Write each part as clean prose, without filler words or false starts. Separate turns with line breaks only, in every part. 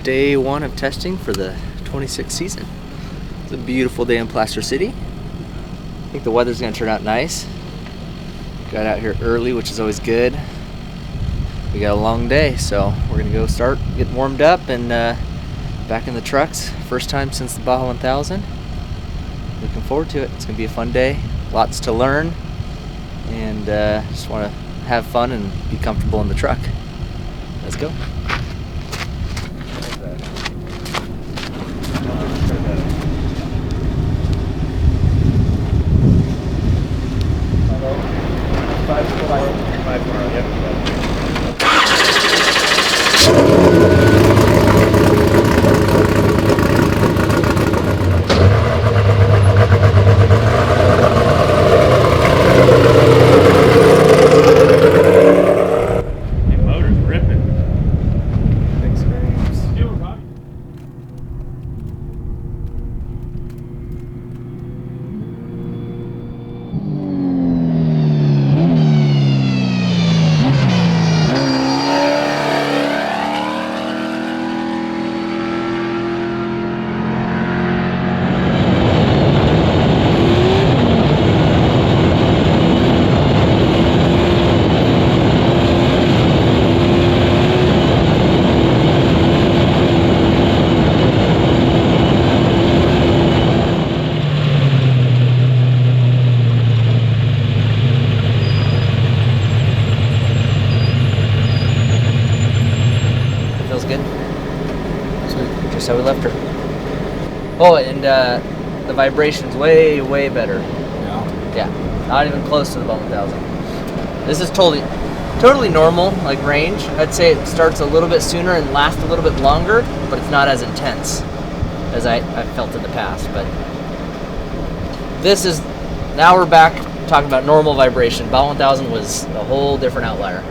day one of testing for the 26 season. It's a beautiful day in Placer City. I think the weather's gonna turn out nice. Got out here early, which is always good. We got a long day, so we're gonna go start getting warmed up and back in the trucks. First time since the Baja 1000. Looking forward to it. It's gonna be a fun day. Lots to learn, and just want to have fun and be comfortable in the truck. Let's go. Five tomorrow, yep. Just how we left her. Oh, and the vibration's way, way better. Yeah, not even close to the Baja 1000. This is totally normal, like range. I'd say it starts a little bit sooner and lasts a little bit longer, but it's not as intense as I've felt in the past. But this is, now we're back talking about normal vibration. Baja 1000 was a whole different outlier.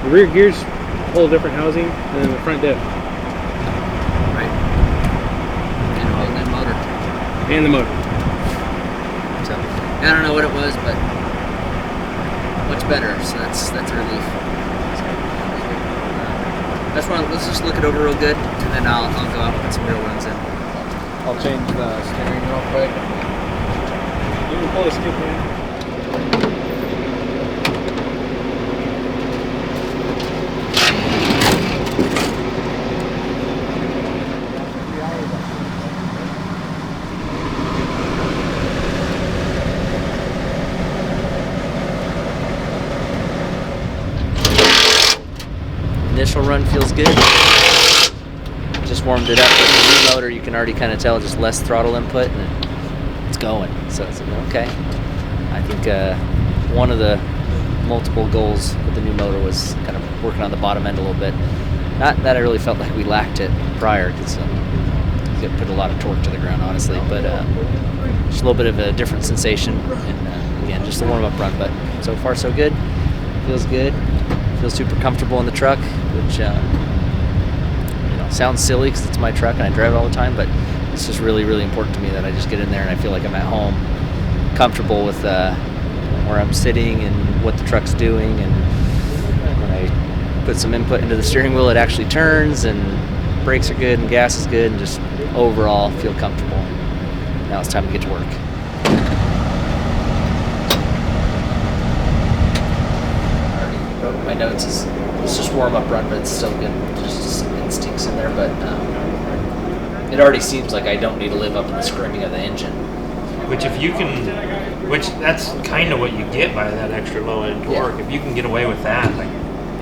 The rear gear's a whole different housing than the front diff. And the motor.
So I don't know what it was, but much better. So that's a relief. So, let's just look it over real good, and then I'll go out and put some real ones in.
I'll change the steering real quick. You can pull the skip in.
Initial run feels good. Just warmed it up with the new motor. You can already kind of tell just less throttle input, and it's going. So it's okay. I think one of the multiple goals with the new motor was kind of working on the bottom end a little bit. Not that I really felt like we lacked it prior, because it put a lot of torque to the ground, honestly. But just a little bit of a different sensation, and again, just a warm-up run. But so far, so good. Feels good. Feel super comfortable in the truck, which sounds silly because it's my truck and I drive it all the time, but it's just really, really important to me that I just get in there and I feel like I'm at home, comfortable with where I'm sitting and what the truck's doing. And when I put some input into the steering wheel, it actually turns, and brakes are good and gas is good, and just overall feel comfortable. Now it's time to get to work. My notes is it's just warm-up run, but it's still good. Just some instincts in there, but it already seems like I don't need to live up to the screaming of the engine.
Which that's kind of what you get by that extra low end torque. Yeah. If you can get away with that, like,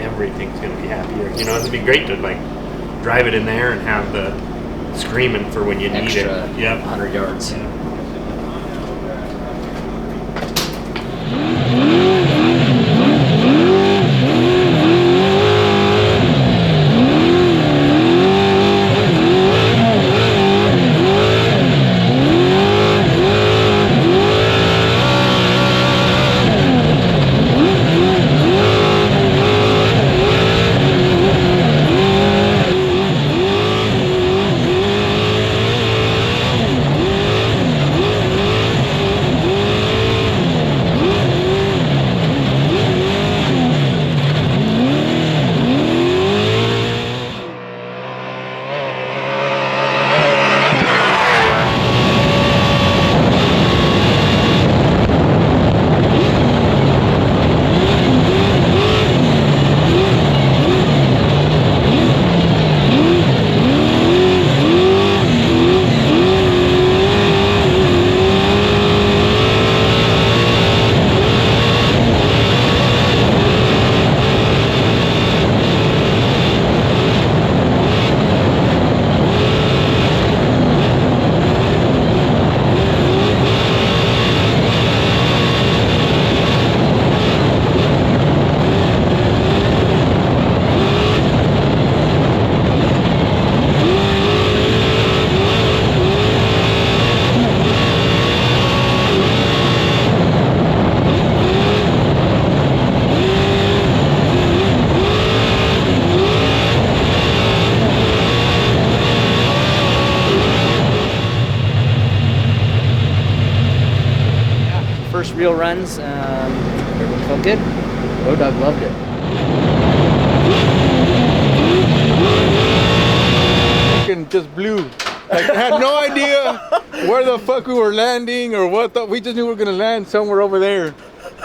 everything's gonna be happier. It'd be great to like drive it in there and have the screaming for when you need it.
Yep, 100 yards.
Yeah.
first real runs. Everyone felt good. Road Dog loved it.
Fucking just blew. Like, I had no idea where the fuck we were landing or what. We just knew we were gonna land somewhere over there.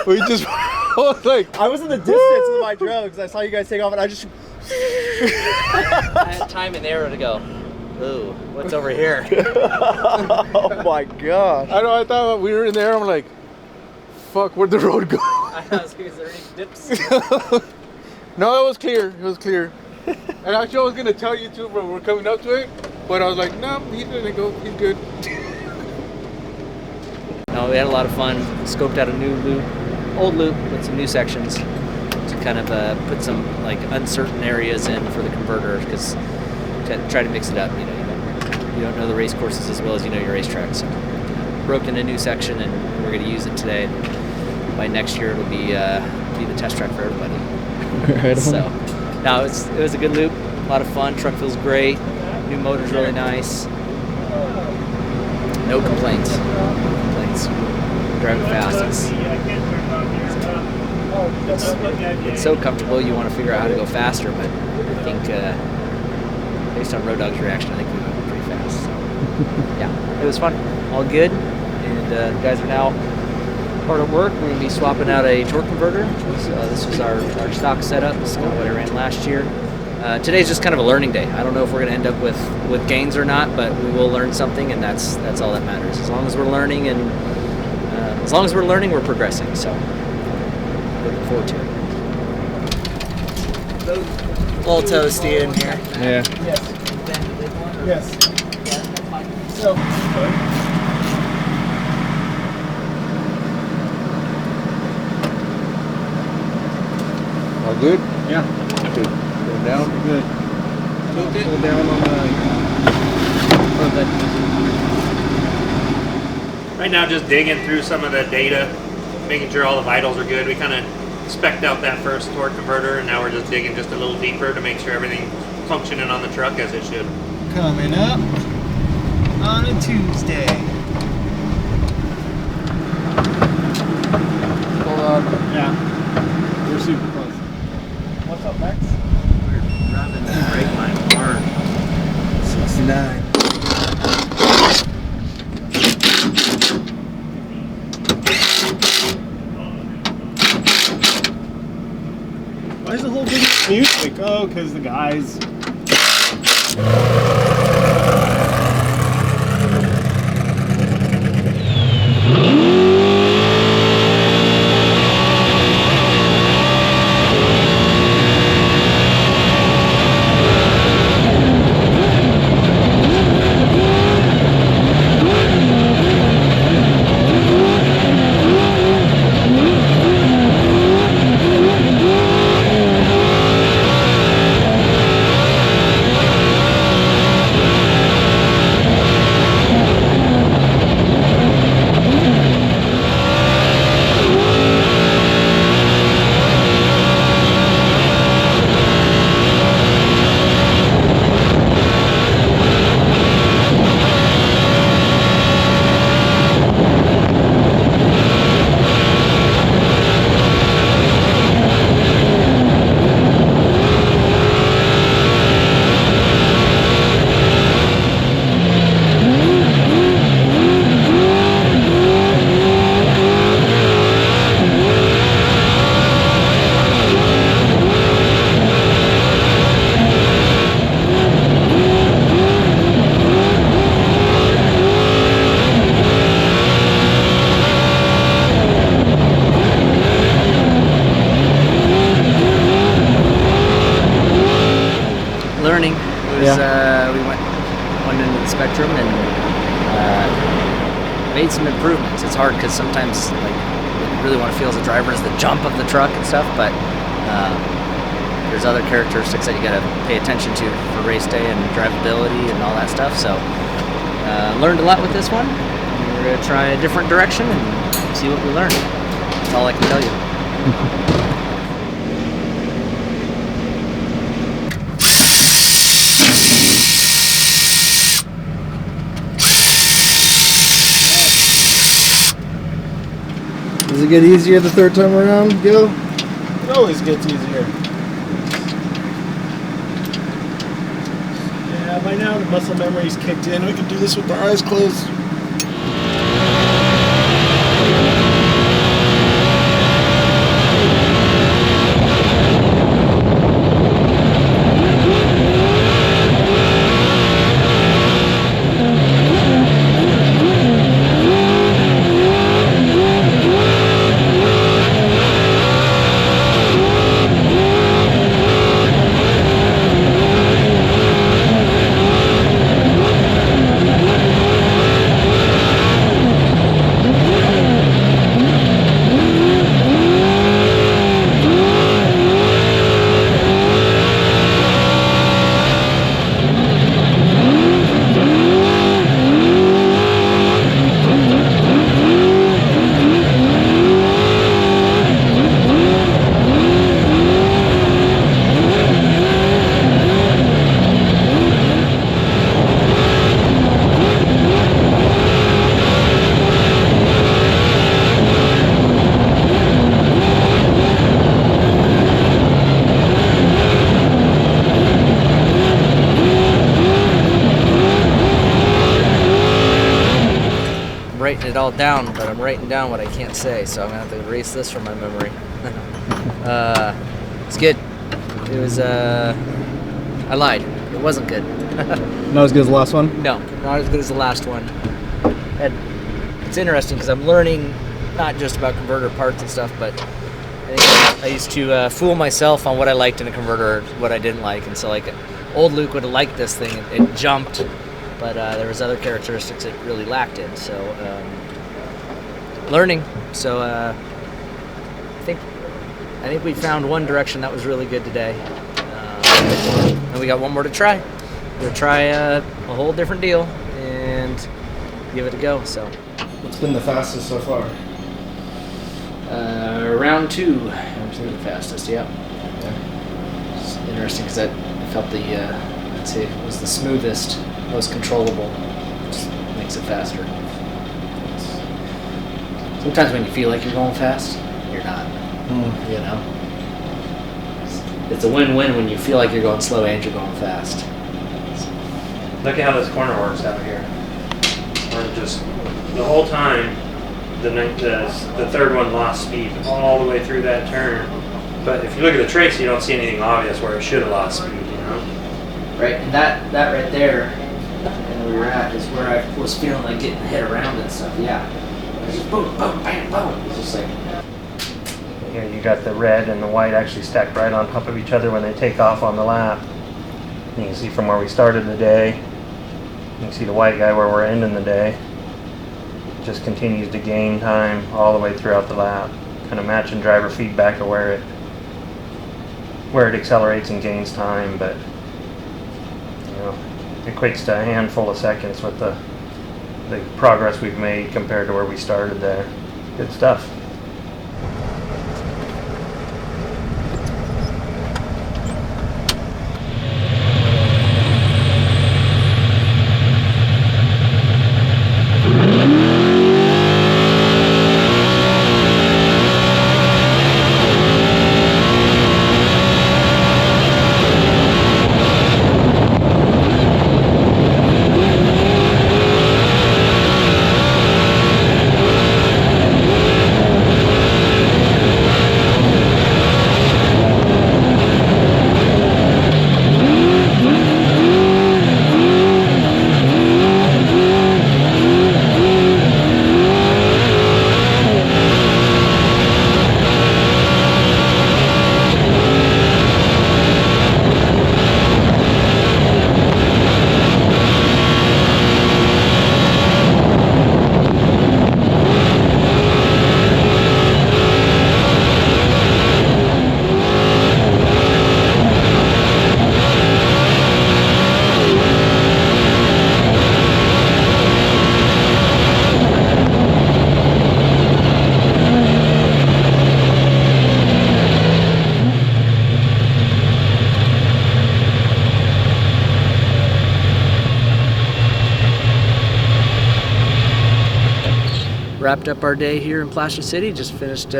We just, I was like,
I was in the distance with my drone because I saw you guys take off, and I just.
I had time and arrow to go. Ooh, what's over here?
Oh my god.
I know. I thought we were in there. I'm like, fuck, where'd the road go?
I was is there any dips?
No, it was clear. It was clear. And actually, I was gonna tell you too, but we're coming up to it. But I was like, no, he's gonna go. He's good.
No, we had a lot of fun. Scoped out a new loop, old loop with some new sections to kind of put some like uncertain areas in for the converter, because to try to mix it up. You know, you don't know the race courses as well as you know your racetrack. So broke in a new section, and we're going to use it today. By next year, it'll be the test track for everybody.
Right.
So, no, it was a good loop. A lot of fun. Truck feels great. New motor's really nice. No complaints. Driving fast. It's so comfortable. You want to figure out how to go faster, but I think based on Road Dog's reaction, I think we went pretty fast. So, yeah, it was fun. All good. And the guys are now hard at work. We're going to be swapping out a torque converter. So this was our stock setup. This is kind of what I ran last year. Today's just kind of a learning day. I don't know if we're going to end up with gains or not, but we will learn something, and that's all that matters. As long as we're learning, we're progressing. So looking forward to it.
A little toasty in here.
Yeah.
Yes. So.
All good?
Yeah.
Good. Go down.
Good. Pull down on the.
Right now, just digging through some of the data, making sure all the vitals are good. We kind of spec'd out that first torque converter, and now we're just digging just a little deeper to make sure everything's functioning on the truck as it should.
Coming up on a Tuesday.
Hold on.
Yeah. We're super close. What's up, Max?
We're driving the brake line hard.
69. Why is the whole video music? Oh, because the guys.
Learning. It was, we went into the spectrum and made some improvements. It's hard because sometimes like what you really want to feel as a driver is the jump of the truck and stuff, but there's other characteristics that you got to pay attention to for race day and drivability and all that stuff. So learned a lot with this one. We're going to try a different direction and see what we learn. That's all I can tell you.
Does it get easier the third time around, Gil? It always gets easier. Yeah, by now the muscle memory's kicked in. We can do this with our eyes closed.
Writing it all down, but I'm writing down what I can't say, so I'm gonna have to erase this from my memory. It's good. It was I lied. It wasn't good.
Not as good as the last one?
No, not as good as the last one. And it's interesting because I'm learning not just about converter parts and stuff, but I think I used to fool myself on what I liked in a converter, what I didn't like, and so like old Luke would have liked this thing. It jumped. But there was other characteristics it really lacked in, so learning. So I think we found one direction that was really good today, and we got one more to try. We're gonna try a whole different deal and give it a go. So
What's been the fastest so far?
round two, the fastest. Yeah. It's interesting because I felt I'd say it was the smoothest. Most controllable, just makes it faster. Sometimes when you feel like you're going fast, you're not. You know, it's a win-win when you feel like you're going slow and you're going fast.
Look at how this corner works out here. We're just the whole time. The third one lost speed all the way through that turn. But if you look at the trace, you don't see anything obvious where it should have lost speed. You know.
Right, and that right there. And where we're at is where I was feeling like getting hit around and stuff. Yeah, it's just boom, boom, bam, boom. It's just like
Here you got the red and the white actually stacked right on top of each other when they take off on the lap. You can see from where we started the day. You can see the white guy where we're ending the day. Just continues to gain time all the way throughout the lap, kind of matching driver feedback of where it accelerates and gains time, but you know. Equates to a handful of seconds with the progress we've made compared to where we started there. Good stuff.
wrapped up our day here in Placer City. Just finished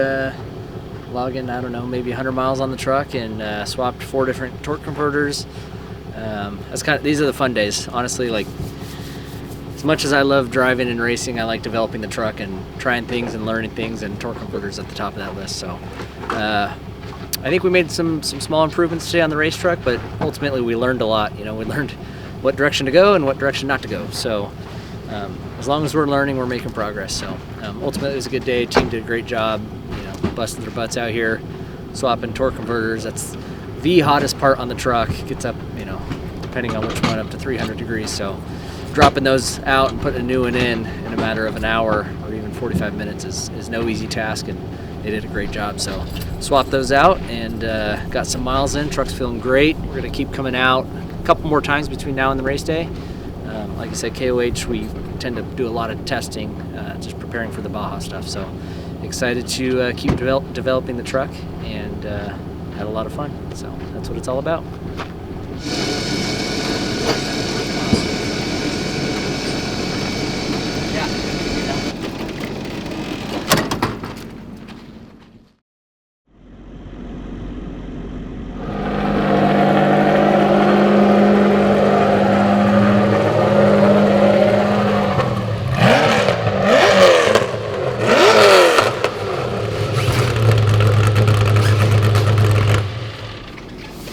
logging, I don't know, maybe 100 miles on the truck, and swapped 4 different torque converters. These are the fun days, honestly. Like, as much as I love driving and racing, I like developing the truck and trying things and learning things, and torque converters at the top of that list. So I think we made some small improvements today on the race truck, but ultimately we learned a lot. We learned what direction to go and what direction not to go. So as long as we're learning, we're making progress. So ultimately it was a good day. Team did a great job, busting their butts out here, swapping torque converters. That's the hottest part on the truck. It gets up, depending on which one, up to 300 degrees. So dropping those out and putting a new one in a matter of an hour or even 45 minutes is no easy task, and they did a great job. So swapped those out and got some miles in. Truck's feeling great. We're going to keep coming out a couple more times between now and the race day. Like I said, KOH, we tend to do a lot of testing, just preparing for the Baja stuff. So excited to keep developing the truck, and had a lot of fun. So that's what it's all about.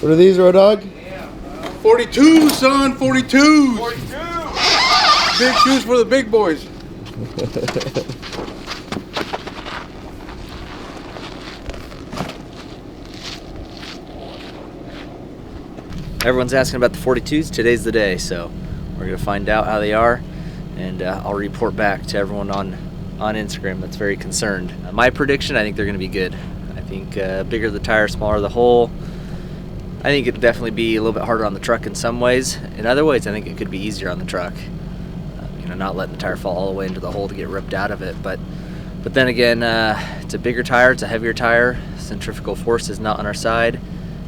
What are these, Road Dog?
42, son, 42. 42. Big shoes for the big boys.
Everyone's asking about the 42s. Today's the day, so we're going to find out how they are, and I'll report back to everyone on Instagram that's very concerned. My prediction, I think they're going to be good. I think bigger the tire, smaller the hole. I think it'd definitely be a little bit harder on the truck in some ways. In other ways, I think it could be easier on the truck. Not letting the tire fall all the way into the hole to get ripped out of it. But then again, it's a bigger tire, it's a heavier tire. Centrifugal force is not on our side,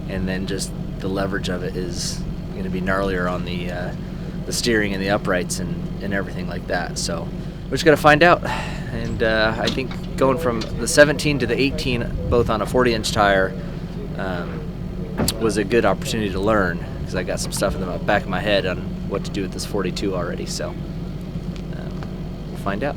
and then just the leverage of it is going to be gnarlier on the steering and the uprights and everything like that. So we're just going to find out. And I think going from the 17 to the 18, both on a 40-inch tire, was a good opportunity to learn, because I got some stuff in the back of my head on what to do with this 42 already. So we'll find out.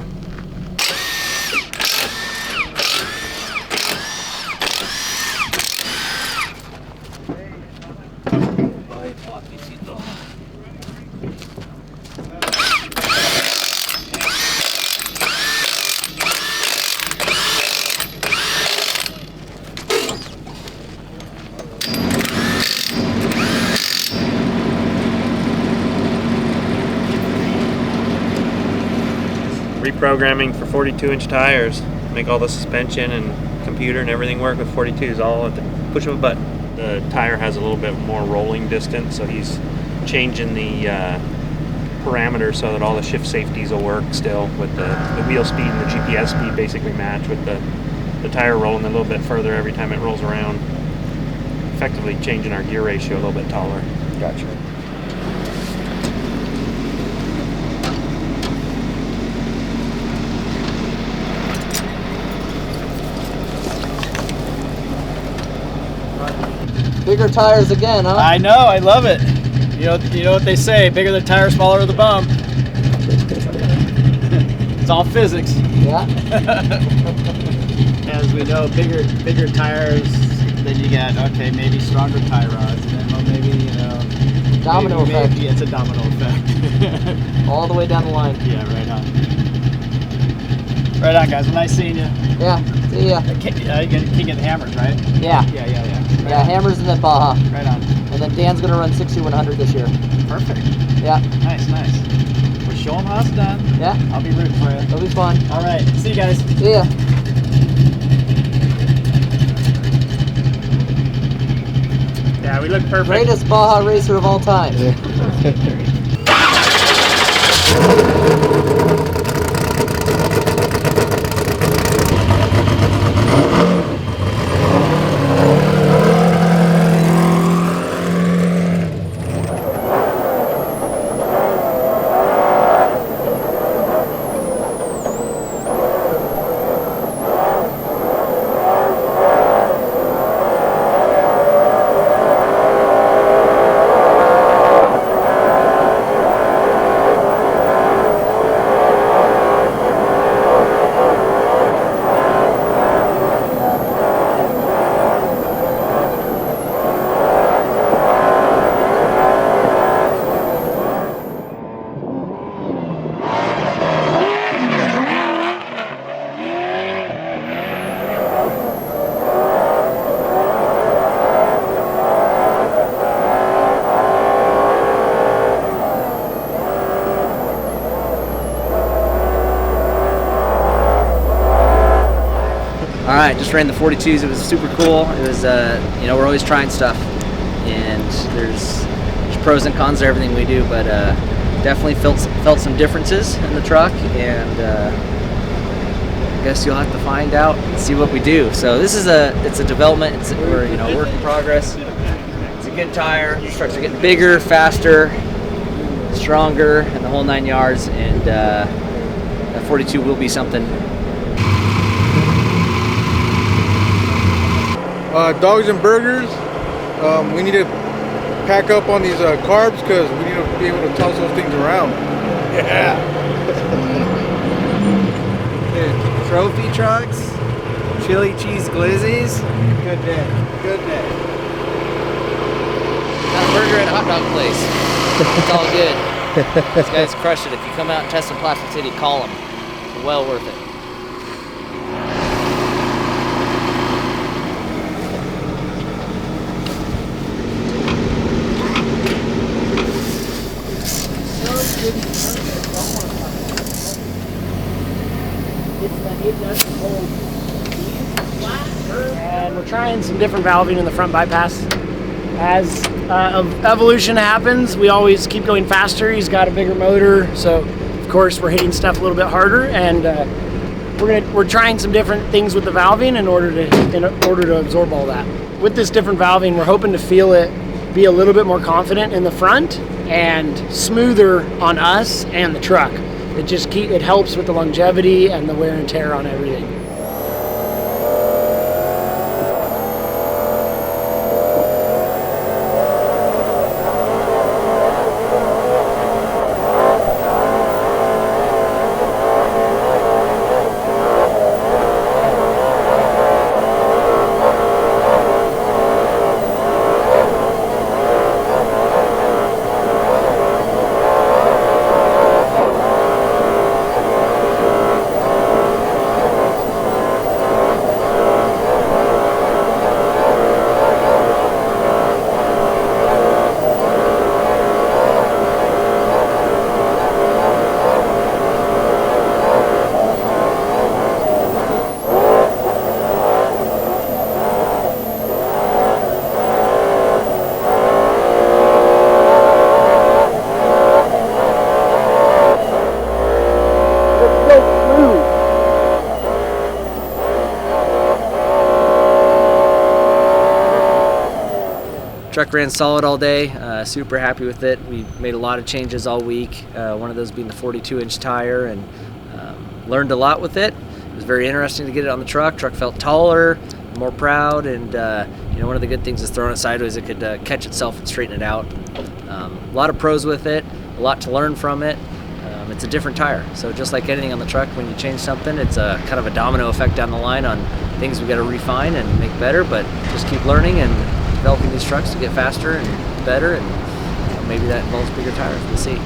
Reprogramming for 42-inch tires, make all the suspension and computer and everything work with 42s all at the push of a button. The tire has a little bit more rolling distance, so he's changing the parameters so that all the shift safeties will work still, with the wheel speed and the GPS speed basically match, with the tire rolling a little bit further every time it rolls around, effectively changing our gear ratio a little bit taller.
Gotcha. Bigger tires again, huh?
I know, I love it. You know what they say, bigger the tire, smaller the bump. It's all physics.
Yeah.
As we know, bigger tires, then you get, okay, maybe stronger tie rods, and then well, maybe,
Domino effect.
Maybe it's a domino effect.
All the way down the line.
Yeah, right on. Right on, guys. Well, nice seeing you.
Yeah. See ya.
King of the Hammers, right?
Yeah.
Yeah.
Yeah, Hammers and then Baja.
Right on.
And then Dan's going to run 6100 this year.
Perfect.
Yeah.
Nice. Well, show them how it's done.
Yeah.
I'll be rooting for you.
It'll be fun.
All right. See you guys.
See ya.
Yeah, we look perfect.
Greatest Baja racer of all time. right, just ran the 42s. It was super cool. It was, you know, we're always trying stuff, and there's pros and cons to everything we do, but definitely felt some differences in the truck, and I guess you'll have to find out and see what we do. So this is it's a development. We're, you know, work in progress. It's a good tire. These trucks are getting bigger, faster, stronger, and the whole 9 yards. And that 42 will be something.
Dogs and burgers. We need to pack up on these carbs because we need to be able to toss those things around. Yeah.
Trophy trucks, chili cheese glizzies. Good day. Good day.
Not a burger at a hot dog place. It's all good. These guys crush it. If you come out and test some Plastic City, call them. It's well worth it.
And we're trying some different valving in the front bypass. As evolution happens, we always keep going faster. He's got a bigger motor, so of course we're hitting stuff a little bit harder, and we're trying some different things with the valving in order to absorb all that. With this different valving, we're hoping to feel it be a little bit more confident in the front and smoother on us and the truck. It helps with the longevity and the wear and tear on everything.
Truck ran solid all day, super happy with it. We made a lot of changes all week, one of those being the 42-inch tire, and learned a lot with it. It was very interesting to get it on the truck. Truck felt taller, more proud, and you know, one of the good things is throwing it sideways, it could catch itself and straighten it out. A lot of pros with it, a lot to learn from it. It's a different tire, so just like anything on the truck, when you change something, it's a kind of a domino effect down the line on things we got to refine and make better, but just keep learning and developing these trucks to get faster and better, and maybe that involves bigger tires. We'll see.